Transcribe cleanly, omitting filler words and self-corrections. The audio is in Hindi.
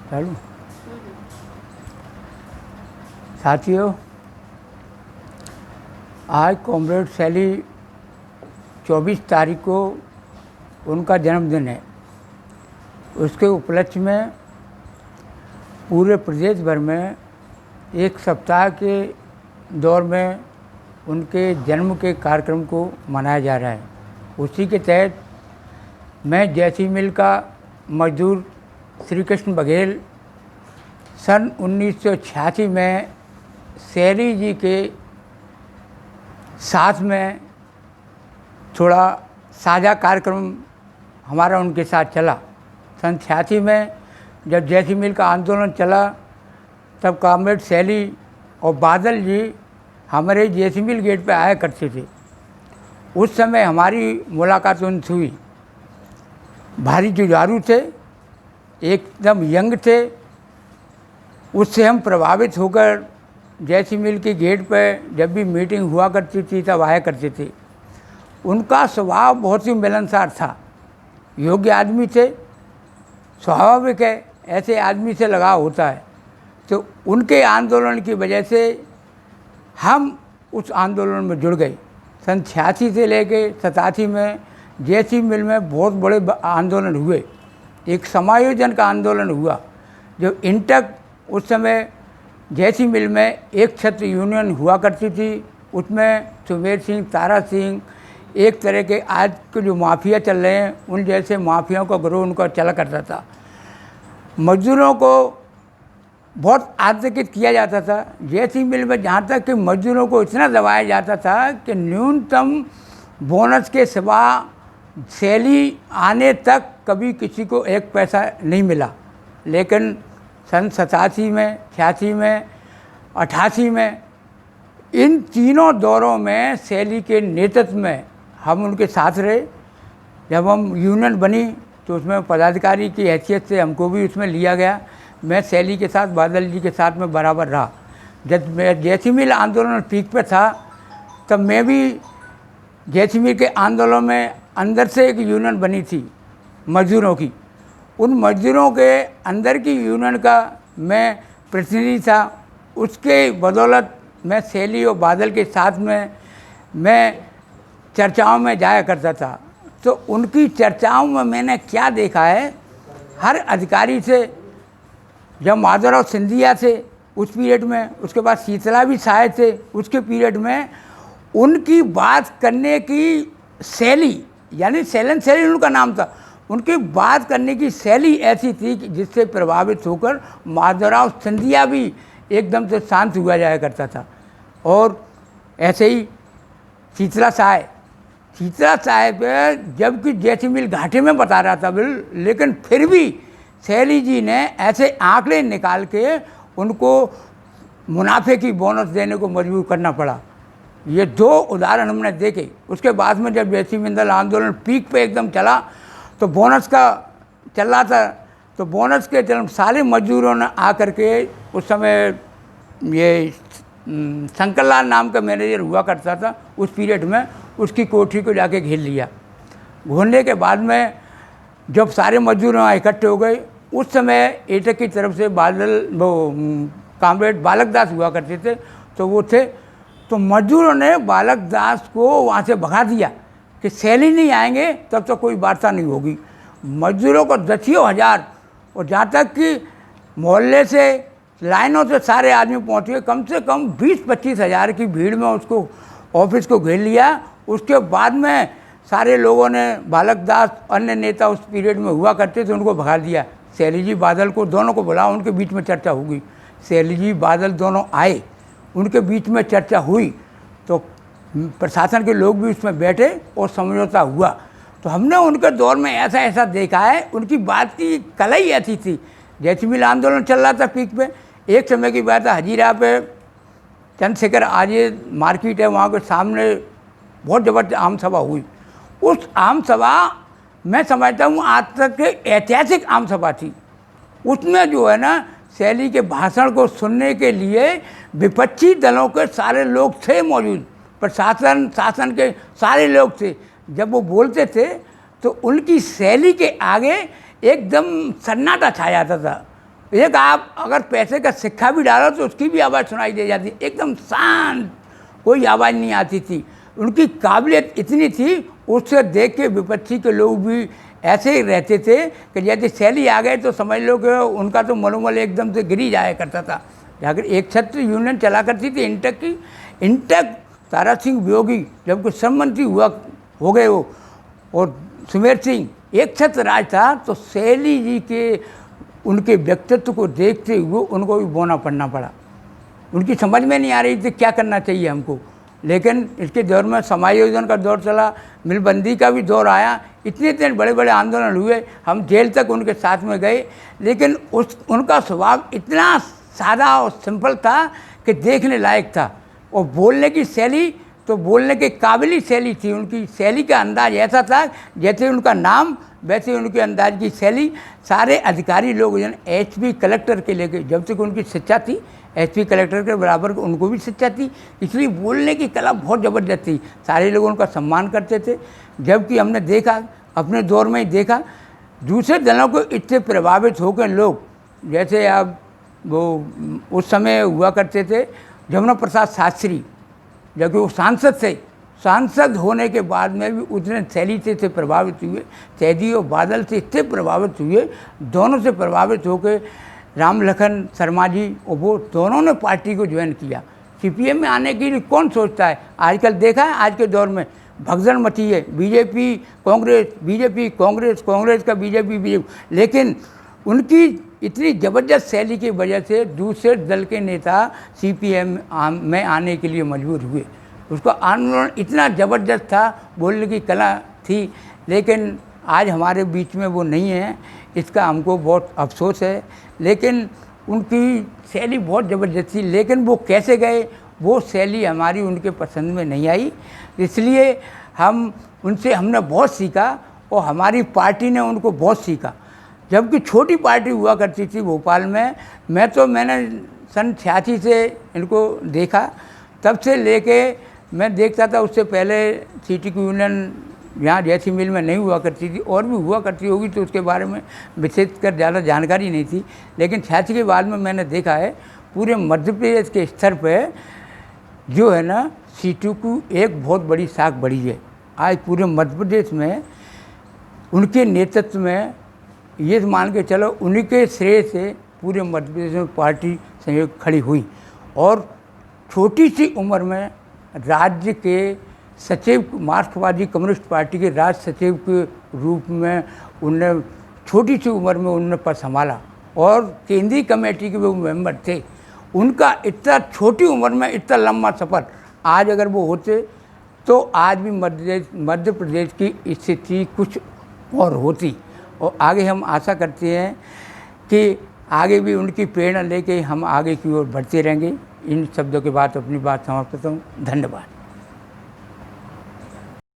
चलो साथियों, आज कॉमरेड सैली 24 तारीख को उनका जन्मदिन है। उसके उपलक्ष्य में पूरे प्रदेश भर में एक सप्ताह के दौर में उनके जन्म के कार्यक्रम को मनाया जा रहा है। उसी के तहत मैं जैसी मिल का मजदूर श्री कृष्ण बघेल सन 1986 में सैली जी के साथ में थोड़ा साझा कार्यक्रम हमारा उनके साथ चला। सन 86 में जब जैसी मिल का आंदोलन चला तब कॉमरेड सैली और बादल जी हमारे जैसी मिल गेट पे आया करते थे। उस समय हमारी मुलाकात उनसे हुई। भारी जुझारू थे, एकदम यंग थे। उससे हम प्रभावित होकर जैसी मिल के गेट पर जब भी मीटिंग हुआ करती थी तब आया करते थे। उनका स्वभाव बहुत ही मिलनसार था, योग्य आदमी थे। स्वाभाविक है, ऐसे आदमी से लगाव होता है। तो उनके आंदोलन की वजह से हम उस आंदोलन में जुड़ गए। सन 86 से लेके 87 में जैसी मिल में बहुत बड़े आंदोलन हुए। एक समायोजन का आंदोलन हुआ जो इंटक, उस समय जैसी मिल में एक छत्र यूनियन हुआ करती थी। उसमें सुमेर सिंह, तारा सिंह, एक तरह के आज के जो माफिया चल रहे हैं उन जैसे माफियाओं का गिरोह उनका चला करता था। मजदूरों को बहुत आतंकित किया जाता था। जैसी मिल में जहाँ तक कि मजदूरों को इतना दबाया जाता था कि न्यूनतम बोनस के सिवा सैली आने तक कभी किसी को एक पैसा नहीं मिला। लेकिन सन 87 में, 86 में, 88 में, इन तीनों दौरों में सैली के नेतृत्व में हम उनके साथ रहे। जब हम यूनियन बनी तो उसमें पदाधिकारी की हैसियत से हमको भी उसमें लिया गया। मैं सैली के साथ, बादल जी के साथ में बराबर रहा। जब मैं जैसी मिल आंदोलन पीक पे था तब मैं भी जैसी मिल के आंदोलन में अंदर से एक यूनियन बनी थी मजदूरों की। उन मजदूरों के अंदर की यूनियन का मैं प्रतिनिधि था। उसके बदौलत मैं सैली और बादल के साथ में मैं चर्चाओं में जाया करता था। तो उनकी चर्चाओं में मैंने क्या देखा है, हर अधिकारी से, जब माधवराव सिंधिया थे उस पीरियड में, उसके बाद शीतला भी शायद थे उसके पीरियड में, उनकी बात करने की शैली, यानी सैलन शैली उनका नाम था, उनकी बात करने की शैली ऐसी थी कि जिससे प्रभावित होकर माधवराव सिंधिया भी एकदम से शांत हुआ जाया करता था। और ऐसे ही शीतला साहब जबकि जैसी मिल घाटे में बता रहा था लेकिन फिर भी सैली जी ने ऐसे आंकड़े निकाल के उनको मुनाफे की बोनस देने को मजबूर करना पड़ा। ये दो उदाहरण हमने देखे। उसके बाद में जब जैसी मिल आंदोलन पीक पे एकदम चला तो बोनस का चल रहा था। तो बोनस के चल सारे मजदूरों ने आकर के, उस समय ये शंकर लाल नाम का मैनेजर हुआ करता था उस पीरियड में, उसकी कोठी को जाके घेर लिया। घूरने के बाद में जब सारे मजदूर वहाँ इकट्ठे हो गए, उस समय एटक की तरफ से कॉमरेड बालक दास हुआ करते थे, तो वो थे। तो मजदूरों ने बालक दास को वहाँ से भगा दिया कि सैली नहीं आएंगे तब तो कोई वार्ता नहीं होगी। मजदूरों को दसियों हज़ार, और जहाँ तक कि मोहल्ले से, लाइनों से सारे आदमी पहुँचे, कम से कम 20-25 हज़ार की भीड़ में उसको ऑफिस को घेर लिया। उसके बाद में सारे लोगों ने, बालक दास, अन्य नेता उस पीरियड में हुआ करते थे, उनको भगा दिया। सैली जी, बादल को दोनों को बुलाओ, उनके बीच में चर्चा होगी। सैली जी, बादल दोनों आए, उनके बीच में चर्चा हुई तो प्रशासन के लोग भी उसमें बैठे और समझौता हुआ। तो हमने उनके दौर में ऐसा देखा है। उनकी बात की कला ही ऐसी थी। जैसी मिल आंदोलन चल रहा था पीक पे, एक समय की बात है, हजीरा पे चंद्रशेखर आजाद मार्केट है, वहाँ के सामने बहुत ज़बरदस्त आम सभा हुई। उस आम सभा मैं समझता हूँ आज तक के ऐतिहासिक आम सभा थी। उसमें जो है ना, सैली के भाषण को सुनने के लिए विपक्षी दलों के सारे लोग थे मौजूद, प्रशासन, शासन के सारे लोग थे। जब वो बोलते थे तो उनकी शैली के आगे एकदम सन्नाटा छा जाता था। एक आप अगर पैसे का सिक्का भी डालो तो उसकी भी आवाज़ सुनाई दे जाती, एकदम शांत, कोई आवाज़ नहीं आती थी। उनकी काबिलियत इतनी थी, उससे देख के विपक्षी के लोग भी ऐसे ही रहते थे कि जैसे शैली आ गए तो समझ लो कि उनका तो मनोबल एकदम से गिर ही जाया करता था। जाकर एक छत्र यूनियन चला करती थी इंटक की, इंटक तारा सिंह वियोगी जब कुछ श्रम मंत्री हुआ हो गए वो, और सुमेर सिंह एक छत्र राज था, तो शैली जी के उनके व्यक्तित्व को देखते हुए उनको भी बोना पड़ना पड़ा। उनकी समझ में नहीं आ रही थी क्या करना चाहिए हमको। लेकिन इसके दौर में समायोजन का दौर चला, मिलबंदी का भी दौर आया, इतने इतने बड़े बड़े आंदोलन हुए, हम जेल तक उनके साथ में गए। लेकिन उनका स्वभाव इतना सादा और सिंपल था कि देखने लायक था। और बोलने की शैली तो बोलने के काबिल ही शैली थी। उनकी शैली का अंदाज ऐसा था जैसे उनका नाम वैसे उनके अंदाज की शैली। सारे अधिकारी लोग एसपी कलेक्टर के लेके, जब तक उनकी शिक्षा थी एसपी कलेक्टर के बराबर उनको भी शिक्षा थी, इसलिए बोलने की कला बहुत ज़बरदस्त थी। सारे लोग उनका सम्मान करते थे। जबकि हमने देखा, अपने दौर में ही देखा, दूसरे दलों को इतने प्रभावित होकर लोग, जैसे अब वो उस समय हुआ करते थे जमुना प्रसाद शास्त्री, जबकि वो सांसद थे, सांसद होने के बाद में भी उतने शैली से प्रभावित हुए, सैदी और बादल से इतने प्रभावित हुए, दोनों से प्रभावित होकर राम लखन शर्मा जी और वो दोनों ने पार्टी को ज्वाइन किया। सीपीएम में आने के लिए कौन सोचता है? आजकल देखा है, आज के दौर में भगदड़ मची है, बीजेपी कांग्रेस, बीजेपी कांग्रेस, कांग्रेस का बीजेपी। लेकिन उनकी इतनी ज़बरदस्त शैली की वजह से दूसरे दल के नेता सीपीएम में आने के लिए मजबूर हुए। उसका आंदोलन इतना ज़बरदस्त था, बोलने की कला थी, लेकिन आज हमारे बीच में वो नहीं है, इसका हमको बहुत अफसोस है। लेकिन उनकी शैली बहुत ज़बरदस्त थी, लेकिन वो कैसे गए, वो शैली हमारी उनके पसंद में नहीं आई। इसलिए हमने बहुत सीखा और हमारी पार्टी ने उनको बहुत सीखा। जबकि छोटी पार्टी हुआ करती थी भोपाल में, मैंने सन 86 से इनको देखा, तब से लेके मैं देखता था। उससे पहले सिटी की यूनियन यहाँ जैसी मिल में नहीं हुआ करती थी, और भी हुआ करती होगी तो उसके बारे में विशेष कर ज़्यादा जानकारी नहीं थी। लेकिन 86 के बाद में मैंने देखा है पूरे मध्य प्रदेश के स्तर पर जो है ना, सीटू की एक बहुत बड़ी साख बढ़ी है। आज पूरे मध्य प्रदेश में उनके नेतृत्व में, ये मान के चलो उन्हीं के श्रेय से पूरे मध्य प्रदेश में पार्टी संयोग खड़ी हुई। और छोटी सी उम्र में राज्य के सचिव, मार्क्सवादी कम्युनिस्ट पार्टी के राज्य सचिव के रूप में उनने छोटी सी उम्र में उन्होंने पद संभाला, और केंद्रीय कमेटी के वो मेंबर थे। उनका इतना छोटी उम्र में इतना लंबा सफ़र, आज अगर वो होते तो आज भी मध्य प्रदेश की स्थिति कुछ और होती। और आगे हम आशा करते हैं कि आगे भी उनकी प्रेरणा लेके हम आगे की ओर बढ़ते रहेंगे। इन शब्दों के बाद अपनी बात समाप्त करता हूँ। धन्यवाद।